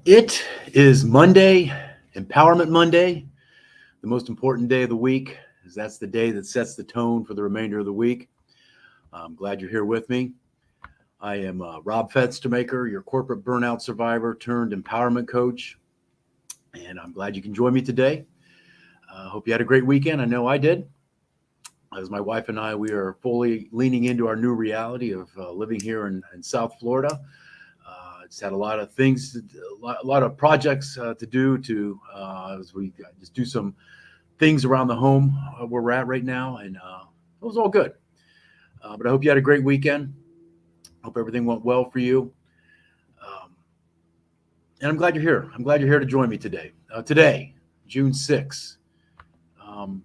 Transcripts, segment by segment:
It is Monday, Empowerment Monday, the most important day of the week, as that's the day that sets the tone for the remainder of the week. I'm glad you're here with me. I am Rob Fetstermaker, your corporate burnout survivor turned empowerment coach, and I'm glad you can join me today. I hope you had a great weekend. I know I did. As my wife and I, we are fully leaning into our new reality of living here in South Florida. Just had a lot of things, a lot of projects to do as we just do some things around the home where we're at right now, and it was all good. But I hope you had a great weekend. Hope everything went well for you, um, and I'm glad you're here. I'm glad you're here to join me today. Today, June 6th. Um,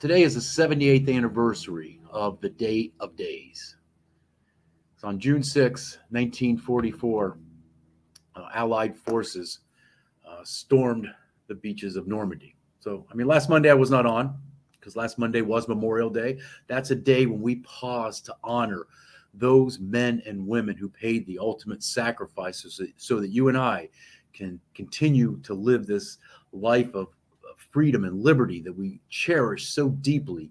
Today is the 78th anniversary of the Day of Days. It's on June 6th, 1944. Allied forces stormed the beaches of Normandy. So, I mean, last Monday I was not on because last Monday was Memorial Day. That's a day when we pause to honor those men and women who paid the ultimate sacrifices so that you and I can continue to live this life of freedom and liberty that we cherish so deeply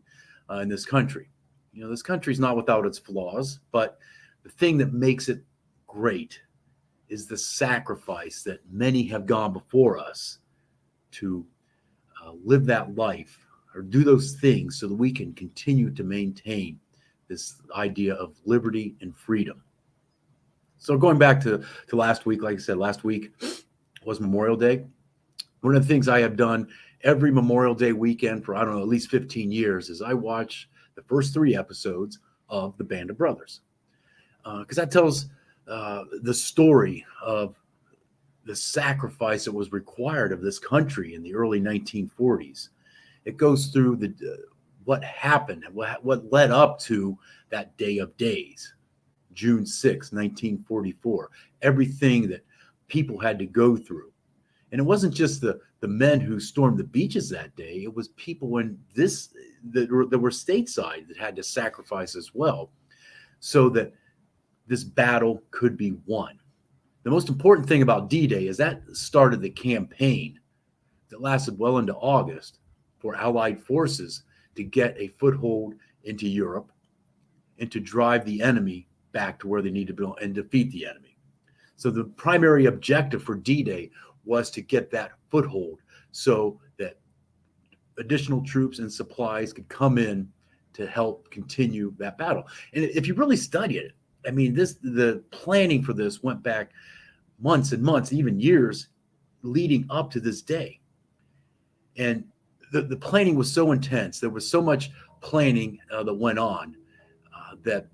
in this country. You know, this country is not without its flaws, but the thing that makes it great is the sacrifice that many have gone before us to live that life or do those things so that we can continue to maintain this idea of liberty and freedom. So going back to last week, like I said, last week was Memorial Day. One of the things I have done every Memorial Day weekend for, I don't know, at least 15 years is I watch the first 3 episodes of The Band of Brothers. Because that tells the story of the sacrifice that was required of this country in the early 1940s. It goes through what happened, what led up to that Day of Days, June 6th, 1944, everything that people had to go through. And it wasn't just the men who stormed the beaches that day. It was people that were stateside that had to sacrifice as well so that this battle could be won. The most important thing about D-Day is that started the campaign that lasted well into August for Allied forces to get a foothold into Europe and to drive the enemy back to where they need to be and defeat the enemy. So the primary objective for D-Day was to get that foothold so that additional troops and supplies could come in to help continue that battle. And if you really study it, I mean, the planning for this went back months and months, even years leading up to this day. And the planning was so intense. There was so much planning that went on that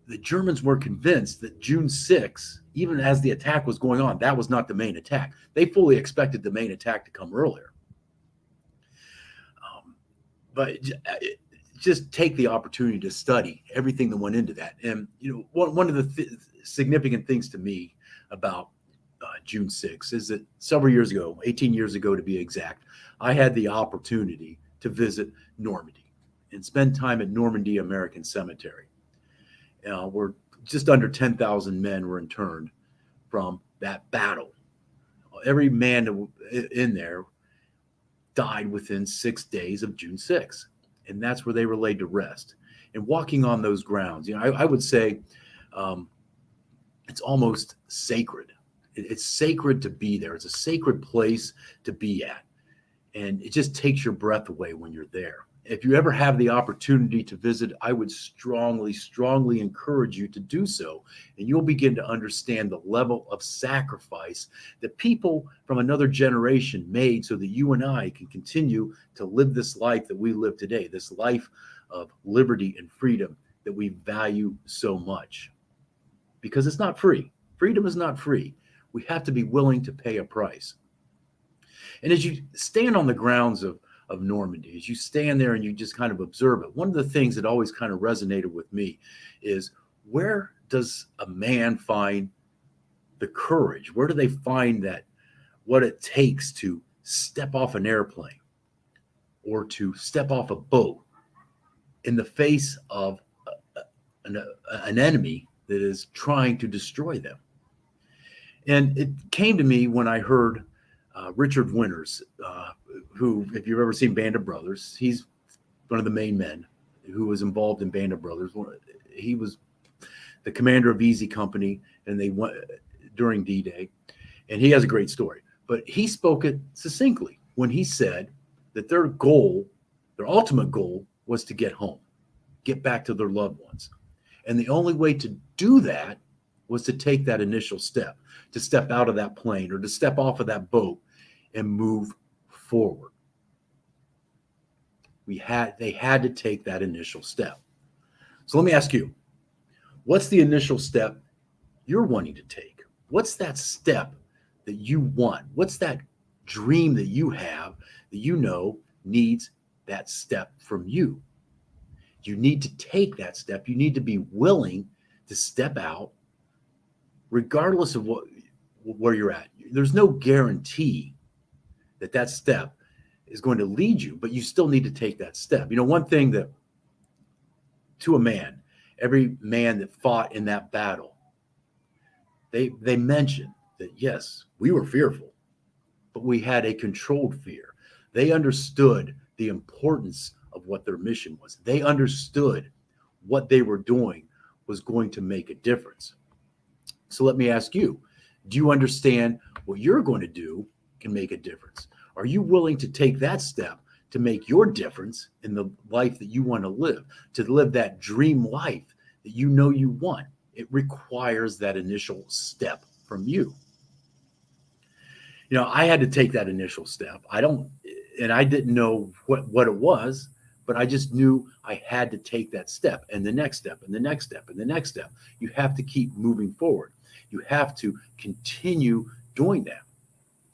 the Germans were convinced that June 6th, even as the attack was going on, that was not the main attack. They fully expected the main attack to come earlier. But just take the opportunity to study everything that went into that. And, you know, one of the significant things to me about June 6th is that several years ago, 18 years ago to be exact, I had the opportunity to visit Normandy and spend time at Normandy American Cemetery. Where just under 10,000 men were interned from that battle. Every man in there died within 6 days of June 6th. And that's where they were laid to rest. And walking on those grounds, you know, I would say it's almost sacred. It's sacred to be there. It's a sacred place to be at. And it just takes your breath away when you're there. If you ever have the opportunity to visit, I would strongly, strongly encourage you to do so. And you'll begin to understand the level of sacrifice that people from another generation made so that you and I can continue to live this life that we live today, this life of liberty and freedom that we value so much. Because it's not free. Freedom is not free. We have to be willing to pay a price. And as you stand on the grounds of Normandy, as you stand there and you just kind of observe it, one of the things that always kind of resonated with me is, where does a man find the courage? Where do they find that, what it takes to step off an airplane or to step off a boat in the face of an enemy that is trying to destroy them? And it came to me when I heard Richard Winters, who, if you've ever seen Band of Brothers, he's one of the main men who was involved in Band of Brothers. He was the commander of Easy Company, and they went during D-Day, and he has a great story. But he spoke it succinctly when he said that their goal, their ultimate goal, was to get home, get back to their loved ones. And the only way to do that was to take that initial step, to step out of that plane or to step off of that boat and move forward. They had to take that initial step. So let me ask you, what's the initial step you're wanting to take? What's that step that you want? What's that dream that you have that you know needs that step from you? You need to take that step. You need to be willing to step out, regardless of where you're at. There's no guarantee that that step is going to lead you, but you still need to take that step. You know, one thing that to a man, every man that fought in that battle, they mentioned that, yes, we were fearful, but we had a controlled fear. They understood the importance of what their mission was. They understood what they were doing was going to make a difference. So let me ask you, do you understand what you're going to do can make a difference? Are you willing to take that step to make your difference in the life that you want to live that dream life that you know you want? It requires that initial step from you. You know, I had to take that initial step. I didn't know what it was, but I just knew I had to take that step and the next step and the next step and the next step. You have to keep moving forward. You have to continue doing that.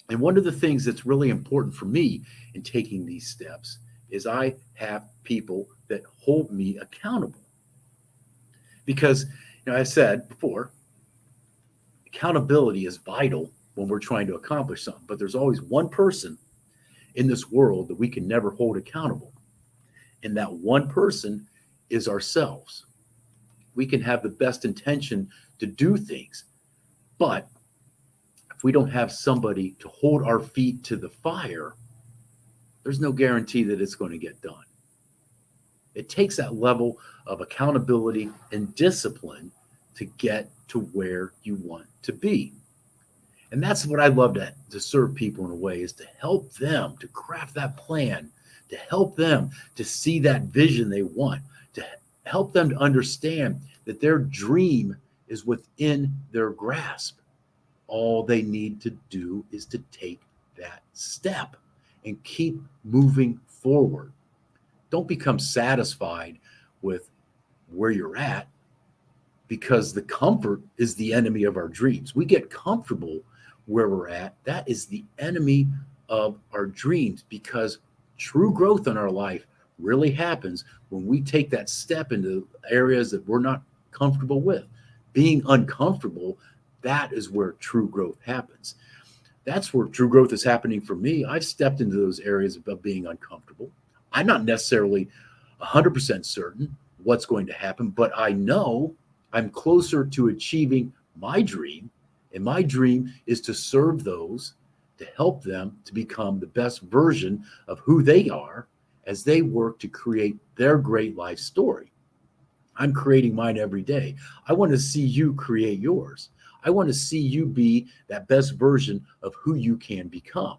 And one of the things that's really important for me in taking these steps is I have people that hold me accountable. Because, you know, I said before, accountability is vital when we're trying to accomplish something, but there's always one person in this world that we can never hold accountable. And that one person is ourselves. We can have the best intention to do things, but if we don't have somebody to hold our feet to the fire, there's no guarantee that it's going to get done. It takes that level of accountability and discipline to get to where you want to be. And that's what I love to serve people in a way, is to help them to craft that plan, to help them to see that vision they want, to help them to understand that their dream is within their grasp. All they need to do is to take that step and keep moving forward. Don't become satisfied with where you're at, because the comfort is the enemy of our dreams. We get comfortable where we're at. That is the enemy of our dreams, because true growth in our life really happens when we take that step into areas that we're not comfortable with. Being uncomfortable, that is where true growth happens. That's where true growth is happening for me. I've stepped into those areas of being uncomfortable. I'm not necessarily 100% certain what's going to happen, but I know I'm closer to achieving my dream. And my dream is to serve those, to help them to become the best version of who they are as they work to create their great life story. I'm creating mine every day. I want to see you create yours. I want to see you be that best version of who you can become.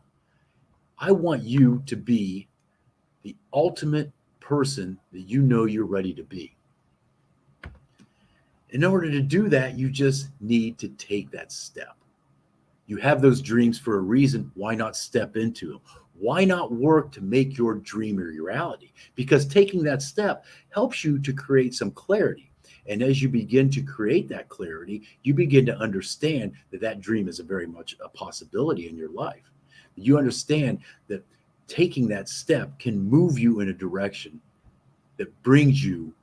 I want you to be the ultimate person that you know you're ready to be. In order to do that, you just need to take that step. You have those dreams for a reason. Why not step into them? Why not work to make your dream a reality? Because taking that step helps you to create some clarity. And as you begin to create that clarity, you begin to understand that that dream is a very much a possibility in your life. You understand that taking that step can move you in a direction that brings you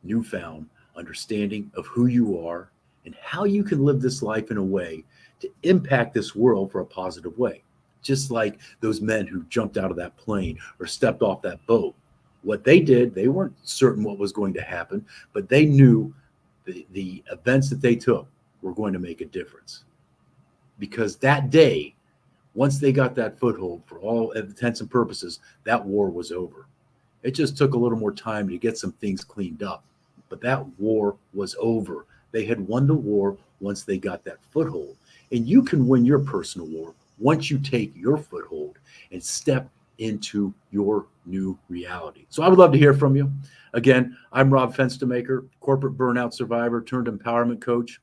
newfound understanding of who you are and how you can live this life in a way to impact this world for a positive way. Just like those men who jumped out of that plane or stepped off that boat. What they did, they weren't certain what was going to happen, but they knew the events that they took were going to make a difference. because that day, once they got that foothold, for all intents and purposes, that war was over. It just took a little more time to get some things cleaned up, but that war was over. They had won the war once they got that foothold. And you can win your personal war once you take your foothold and step into your new reality. So I would love to hear from you. Again, I'm Rob Fenstermaker, corporate burnout survivor turned empowerment coach.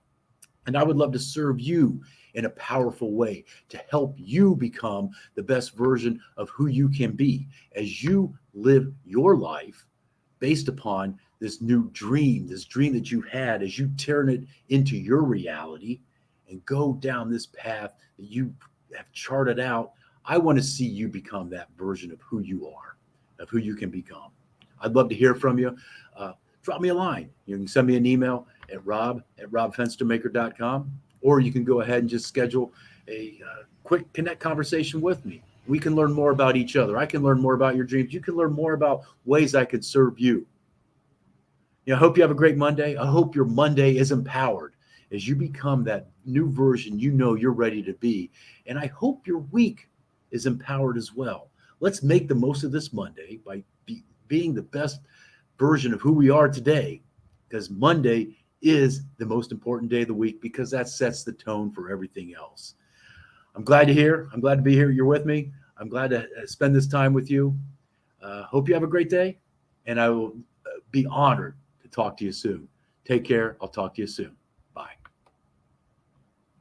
And I would love to serve you in a powerful way to help you become the best version of who you can be as you live your life based upon this new dream, this dream that you had as you turn it into your reality and go down this path that you have charted out. I want to see you become that version of who you are, of who you can become. I'd love to hear from you. Drop me a line. You can send me an email at rob@robfenstermaker.com, or you can go ahead and just schedule a quick connect conversation with me. We can learn more about each other. I can learn more about your dreams. You can learn more about ways I could serve you. I hope you have a great Monday. I hope your Monday is empowered as you become that new version you know you're ready to be. And I hope your week is empowered as well. Let's make the most of this Monday by being the best version of who we are today, because Monday is the most important day of the week, because that sets the tone for everything else. I'm glad to hear. I'm glad to be here. You're with me. I'm glad to spend this time with you. Hope you have a great day, and I will be honored to talk to you soon. Take care. I'll talk to you soon.